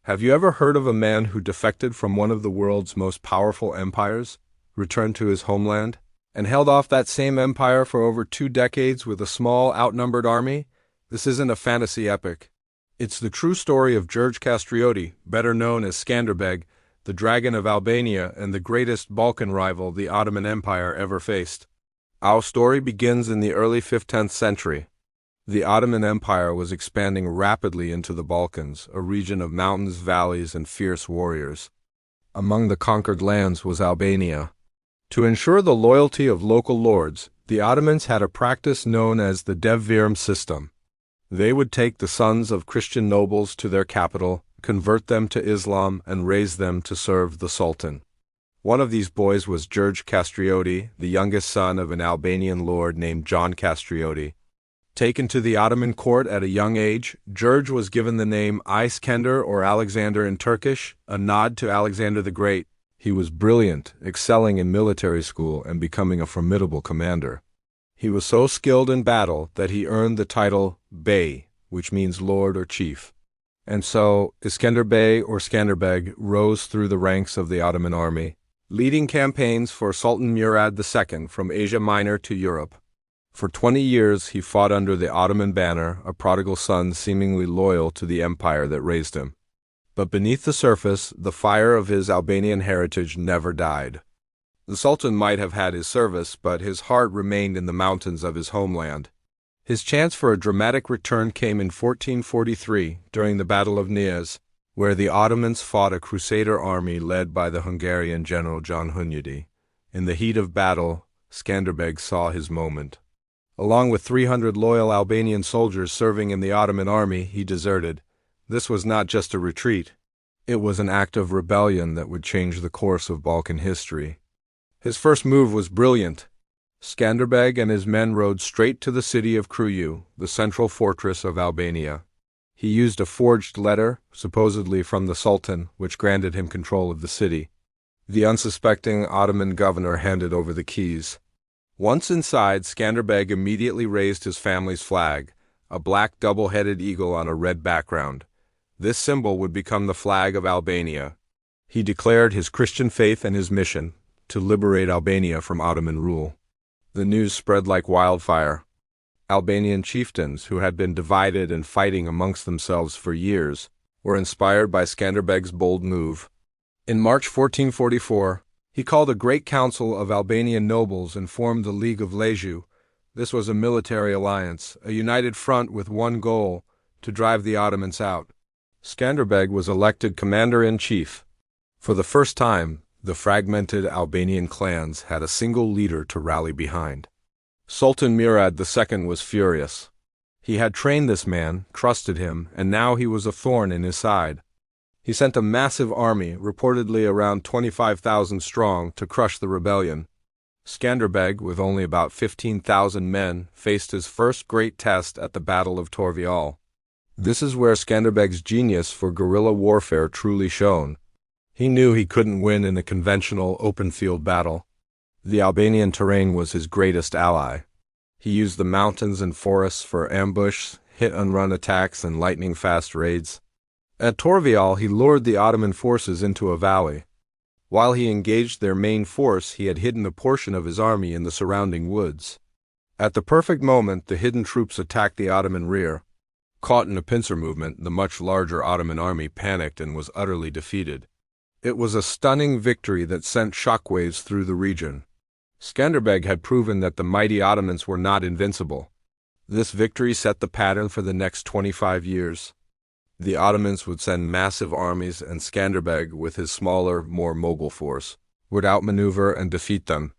Have you ever heard of a man who defected from one of the world's most powerful empires, returned to his homeland, and held off that same empire for over 2 decades with a small, outnumbered army? This isn't a fantasy epic. It's the true story of George Castrioti, better known as Skanderbeg, the dragon of Albania and the greatest Balkan rival the Ottoman Empire ever faced. Our story begins in the early 15th century. The Ottoman Empire was expanding rapidly into the Balkans, a region of mountains, valleys, and fierce warriors. Among the conquered lands was Albania. To ensure the loyalty of local lords, the Ottomans had a practice known as the devvirm system. They would take the sons of Christian nobles to their capital, convert them to Islam, and raise them to serve the Sultan. One of these boys was George Castrioti, the youngest son of an Albanian lord named John Castrioti. Taken to the Ottoman court at a young age, George was given the name Iskender or Alexander in Turkish, a nod to Alexander the Great. He was brilliant, excelling in military school and becoming a formidable commander. He was so skilled in battle that he earned the title Bey, which means lord or chief. And so, Skanderbeg or Skanderbeg rose through the ranks of the Ottoman army, leading campaigns for Sultan Murad II from Asia Minor to Europe. For 20 years he fought under the Ottoman banner, a prodigal son seemingly loyal to the empire that raised him. But beneath the surface, the fire of his Albanian heritage never died. The Sultan might have had his service, but his heart remained in the mountains of his homeland. His chance for a dramatic return came in 1443, during the Battle of Nias, where the Ottomans fought a crusader army led by the Hungarian general John Hunyadi. In the heat of battle, Skanderbeg saw his moment. Along with 300 loyal Albanian soldiers serving in the Ottoman army, he deserted. This was not just a retreat. It was an act of rebellion that would change the course of Balkan history. His first move was brilliant. Skanderbeg and his men rode straight to the city of Kruju, the central fortress of Albania. He used a forged letter, supposedly from the Sultan, which granted him control of the city. The unsuspecting Ottoman governor handed over the keys. Once inside, Skanderbeg immediately raised his family's flag, a black double-headed eagle on a red background. This symbol would become the flag of Albania. He declared his Christian faith and his mission, to liberate Albania from Ottoman rule. The news spread like wildfire. Albanian chieftains, who had been divided and fighting amongst themselves for years, were inspired by Skanderbeg's bold move. In March 1444, he called a great council of Albanian nobles and formed the League of Leju. This was a military alliance, a united front with one goal, to drive the Ottomans out. Skanderbeg was elected commander-in-chief. For the first time, the fragmented Albanian clans had a single leader to rally behind. Sultan Murad II was furious. He had trained this man, trusted him, and now he was a thorn in his side. He sent a massive army, reportedly around 25,000 strong, to crush the rebellion. Skanderbeg, with only about 15,000 men, faced his first great test at the Battle of Torvial. This is where Skanderbeg's genius for guerrilla warfare truly shone. He knew he couldn't win in a conventional open-field battle. The Albanian terrain was his greatest ally. He used the mountains and forests for ambush, hit-and-run attacks, and lightning-fast raids. At Torvial, he lured the Ottoman forces into a valley. While he engaged their main force, he had hidden a portion of his army in the surrounding woods. At the perfect moment, the hidden troops attacked the Ottoman rear. Caught in a pincer movement, the much larger Ottoman army panicked and was utterly defeated. It was a stunning victory that sent shockwaves through the region. Skanderbeg had proven that the mighty Ottomans were not invincible. This victory set the pattern for the next 25 years. The Ottomans would send massive armies, and Skanderbeg, with his smaller, more mobile force, would outmaneuver and defeat them.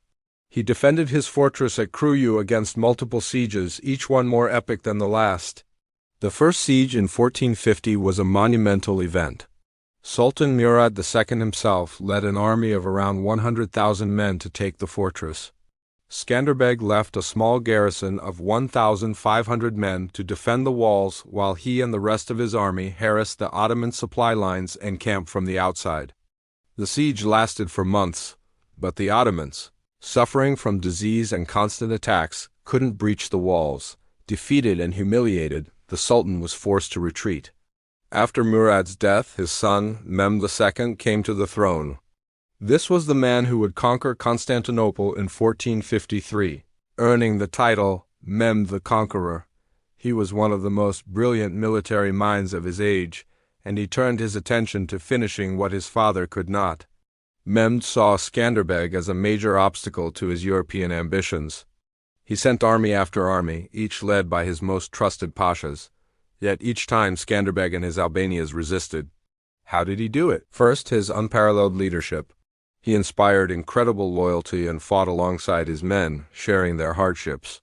He defended his fortress at Kruju against multiple sieges, each one more epic than the last. The first siege in 1450 was a monumental event. Sultan Murad II himself led an army of around 100,000 men to take the fortress. Skanderbeg left a small garrison of 1,500 men to defend the walls while he and the rest of his army harassed the Ottoman supply lines and camped from the outside. The siege lasted for months, but the Ottomans, suffering from disease and constant attacks, couldn't breach the walls. Defeated and humiliated, the Sultan was forced to retreat. After Murad's death, his son, Mehmed II, came to the throne. This was the man who would conquer Constantinople in 1453, earning the title Mehmed the Conqueror. He was one of the most brilliant military minds of his age, and he turned his attention to finishing what his father could not. Mehmed saw Skanderbeg as a major obstacle to his European ambitions. He sent army after army, each led by his most trusted pashas. Yet each time Skanderbeg and his Albanians resisted. How did he do it? First, his unparalleled leadership. He inspired incredible loyalty and fought alongside his men, sharing their hardships.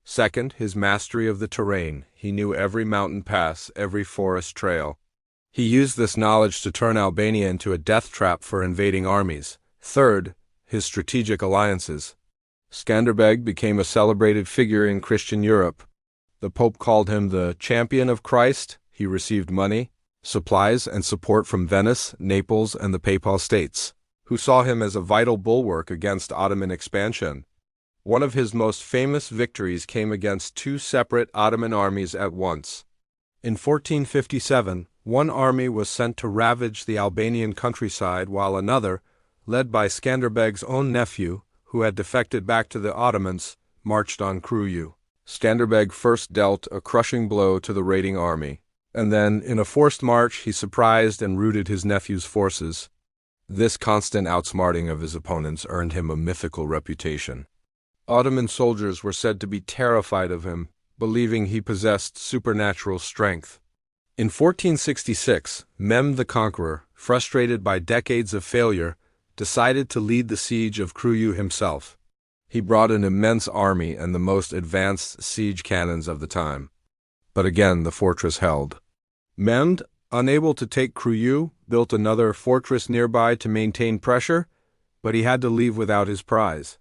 Second, his mastery of the terrain. He knew every mountain pass, every forest trail. He used this knowledge to turn Albania into a death trap for invading armies. Third, his strategic alliances. Skanderbeg became a celebrated figure in Christian Europe. The Pope called him the champion of Christ. He received money, supplies, and support from Venice, Naples, and the Papal States, who saw him as a vital bulwark against Ottoman expansion. One of his most famous victories came against two separate Ottoman armies at once. In 1457, one army was sent to ravage the Albanian countryside, while another, led by Skanderbeg's own nephew, who had defected back to the Ottomans, marched on Kruju. Skanderbeg first dealt a crushing blow to the raiding army, and then, in a forced march, he surprised and routed his nephew's forces. This constant outsmarting of his opponents earned him a mythical reputation. Ottoman soldiers were said to be terrified of him, believing he possessed supernatural strength. In 1466, Mehmed the Conqueror, frustrated by decades of failure, decided to lead the siege of Kruju himself. He brought an immense army and the most advanced siege cannons of the time. But again, the fortress held. Mehmed, unable to take Kruju, built another fortress nearby to maintain pressure, but he had to leave without his prize.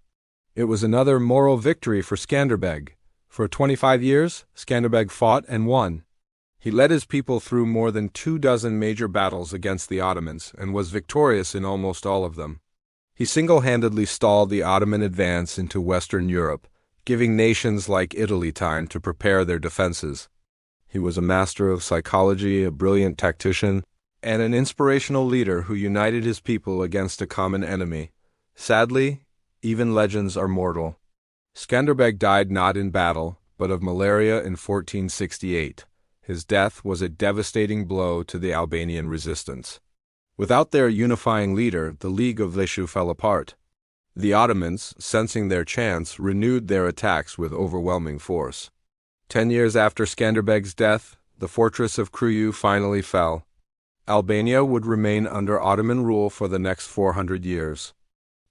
It was another moral victory for Skanderbeg. For 25 years, Skanderbeg fought and won. He led his people through more than 24 major battles against the Ottomans and was victorious in almost all of them. He single-handedly stalled the Ottoman advance into Western Europe, giving nations like Italy time to prepare their defenses. He was a master of psychology, a brilliant tactician, and an inspirational leader who united his people against a common enemy. Sadly, even legends are mortal. Skanderbeg died not in battle, but of malaria in 1468. His death was a devastating blow to the Albanian resistance. Without their unifying leader, the League of Leshu fell apart. The Ottomans, sensing their chance, renewed their attacks with overwhelming force. 10 years after Skanderbeg's death, the fortress of Kruju finally fell. Albania would remain under Ottoman rule for the next 400 years.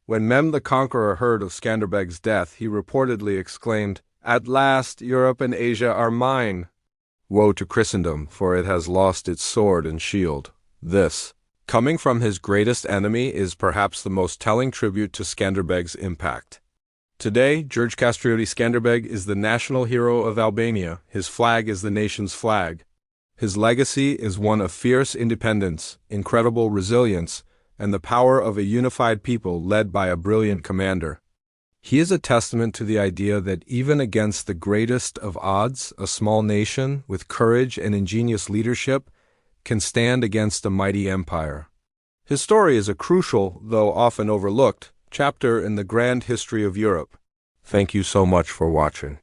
When Mehmed the Conqueror heard of Skanderbeg's death, he reportedly exclaimed, "At last, Europe and Asia are mine! Woe to Christendom, for it has lost its sword and shield." This, coming from his greatest enemy, is perhaps the most telling tribute to Skanderbeg's impact. Today, George Castrioti Skanderbeg is the national hero of Albania. His flag is the nation's flag. His legacy is one of fierce independence, incredible resilience, and the power of a unified people led by a brilliant commander. He is a testament to the idea that even against the greatest of odds, a small nation with courage and ingenious leadership can stand against a mighty empire. His story is a crucial, though often overlooked, chapter in the grand history of Europe. Thank you so much for watching.